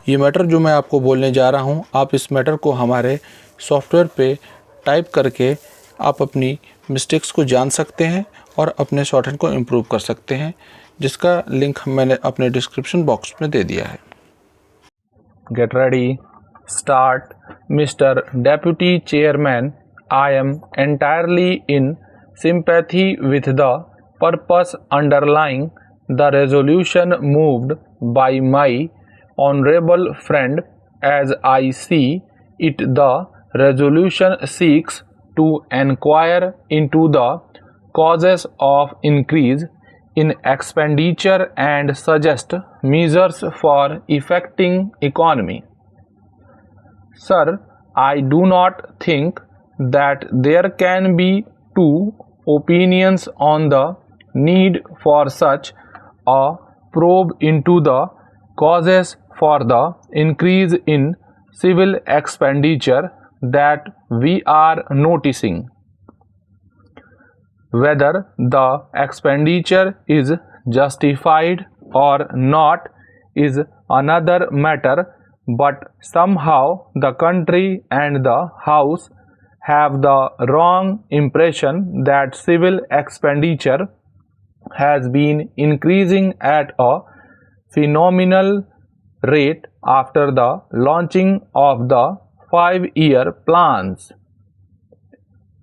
ये मैटर जो मैं आपको बोलने जा रहा हूँ, आप इस मैटर को हमारे सॉफ्टवेयर पे टाइप करके आप अपनी मिस्टेक्स को जान सकते हैं और अपने शॉर्टहैंड को इम्प्रूव कर सकते हैं, जिसका लिंक मैंने अपने डिस्क्रिप्शन बॉक्स में दे दिया है। Get ready. Start. Mr. Deputy Chairman, I am entirely in sympathy with the purpose underlying the resolution moved by my honorable friend. As I see it, the resolution seeks to inquire into the causes of increase in expenditure and suggest measures for effecting economy. Sir, I do not think that there can be two opinions on the need for such a probe into the causes for the increase in civil expenditure that we are noticing. Whether the expenditure is justified or not is another matter, but somehow the country and the House have the wrong impression that civil expenditure has been increasing at a phenomenal rate after the launching of the 5-year plans.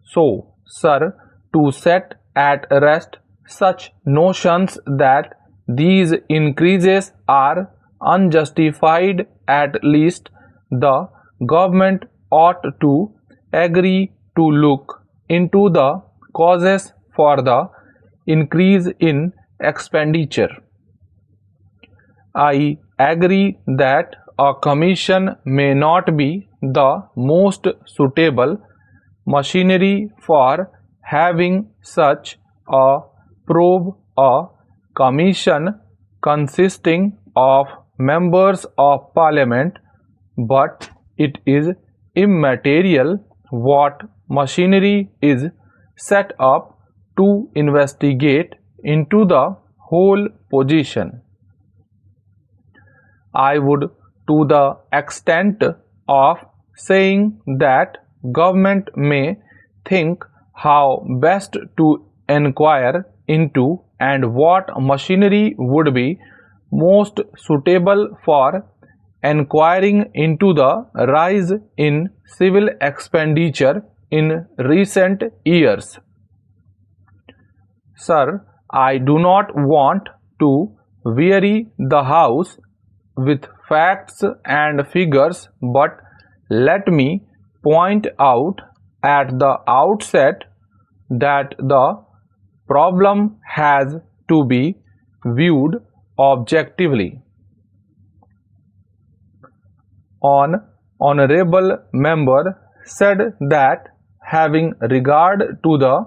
So, sir, to set at rest such notions that these increases are unjustified, at least the government ought to agree to look into the causes for the increase in expenditure. I agree that a commission may not be the most suitable machinery for having such a probe. A commission consisting of members of parliament, but it is immaterial what machinery is set up to investigate into the whole position. I would, to the extent of saying that government may think how best to inquire into and what machinery would be most suitable for inquiring into the rise in civil expenditure in recent years. Sir, I do not want to weary the House with facts and figures, but let me point out at the outset that the problem has to be viewed objectively. An honorable member said that having regard to the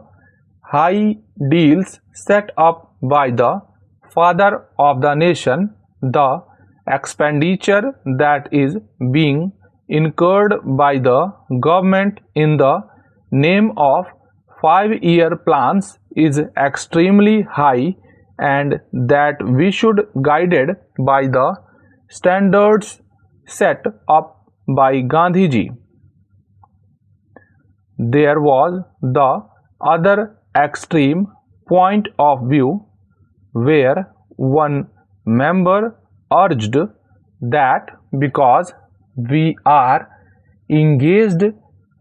high ideals set up by the father of the nation, the expenditure that is being incurred by the government in the name of 5-year plans is extremely high, and that we should guided by the standards set up by Gandhiji. There was the other extreme point of view, where one member urged that because we are engaged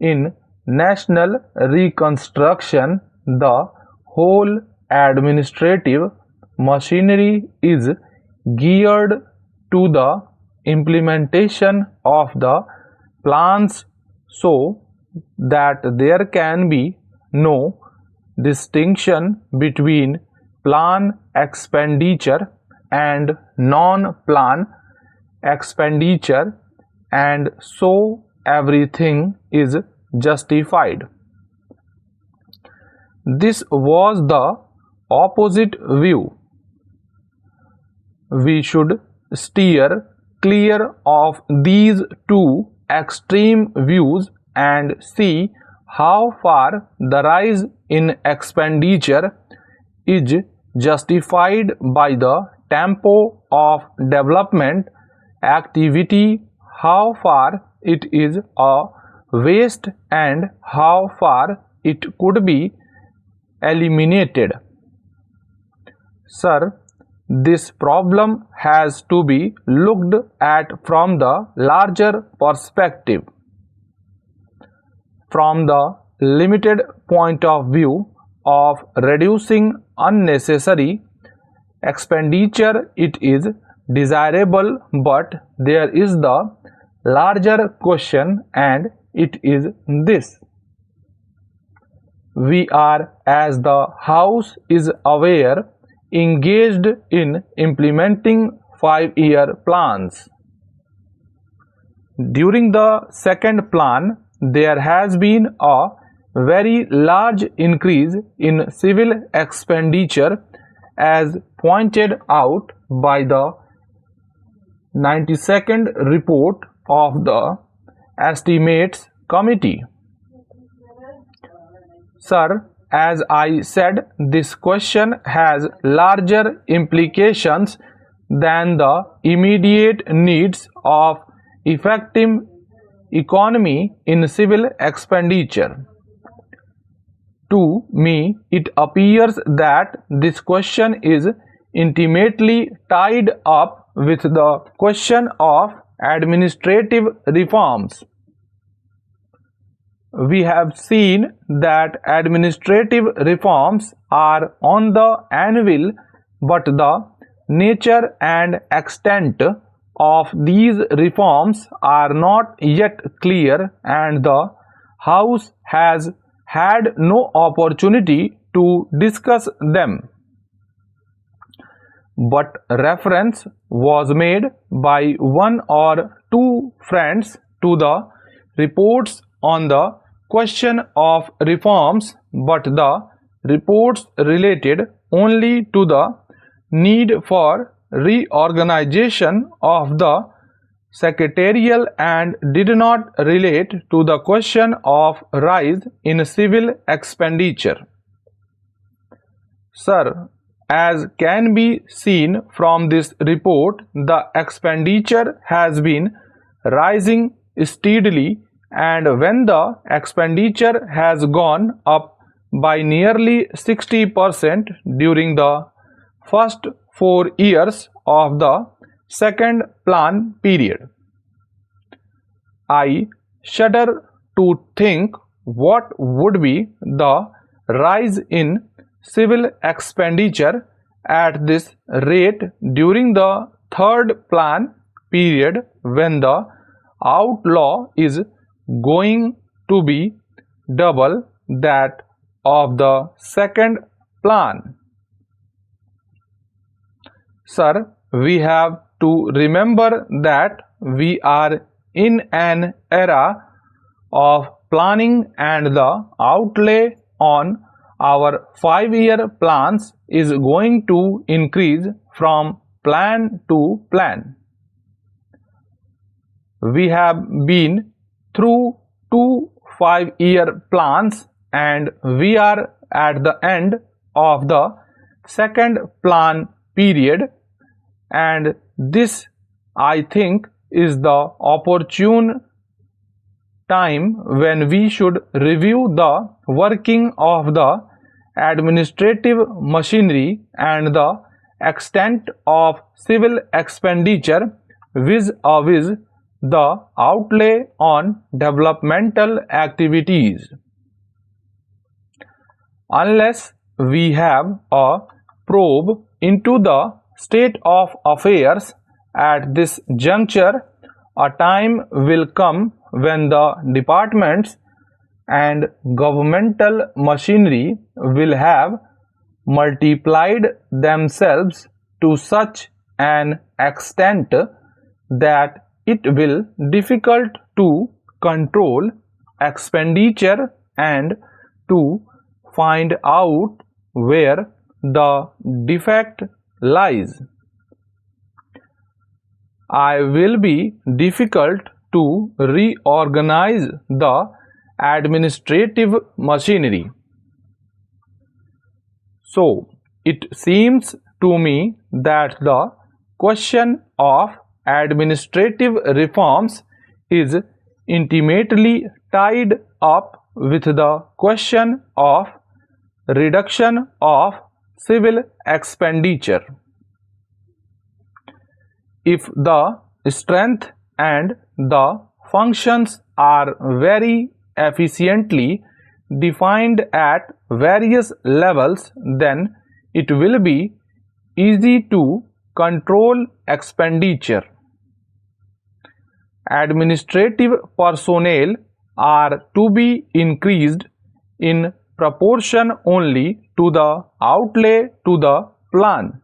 in national reconstruction, the whole administrative machinery is geared to the implementation of the plans, so that there can be no distinction between plan expenditure and non-plan expenditure, and so everything is justified. This was the opposite view. We should steer clear of these two extreme views and see how far the rise in expenditure is justified by the tempo of development activity, how far it is a waste and how far it could be eliminated. Sir, this problem has to be looked at from the larger perspective. From the limited point of view of reducing unnecessary expenditure, it is desirable, but there is the larger question, and it is this: we are, as the House is aware, engaged in implementing 5-year plans. During the second plan, there has been a very large increase in civil expenditure, as pointed out by the 92nd report of the Estimates Committee. Sir, as I said, this question has larger implications than the immediate needs of effective economy in civil expenditure. To me, it appears that this question is intimately tied up with the question of administrative reforms. We have seen that administrative reforms are on the anvil, but the nature and extent of these reforms are not yet clear, and the House has had no opportunity to discuss them. But reference was made by one or two friends to the reports on the question of reforms, but the reports related only to the need for reorganization of the secretarial and did not relate to the question of rise in civil expenditure. Sir, as can be seen from this report, the expenditure has been rising steadily, and when the expenditure has gone up by nearly 60% during the first 4 years of the second plan period, I shudder to think what would be the rise in civil expenditure at this rate during the third plan period, when the outlaw is going to be double that of the second plan. Sir, we have to remember that we are in an era of planning, and the outlay on our 5-year plans is going to increase from plan to plan. We have been through 2 5-year plans, and we are at the end of the second plan period, and this, I think, is the opportune time when we should review the working of the administrative machinery and the extent of civil expenditure vis-a-vis the outlay on developmental activities. Unless we have a probe into the state of affairs at this juncture, a time will come when the departments and governmental machinery will have multiplied themselves to such an extent that it will be difficult to control expenditure and to find out where the defect lies. It will be difficult to reorganize the administrative machinery. So, it seems to me that the question of administrative reforms is intimately tied up with the question of reduction of civil expenditure. If the strength and the functions are very efficiently defined at various levels, then it will be easy to control expenditure. Administrative personnel are to be increased in proportion only to the outlay to the plan.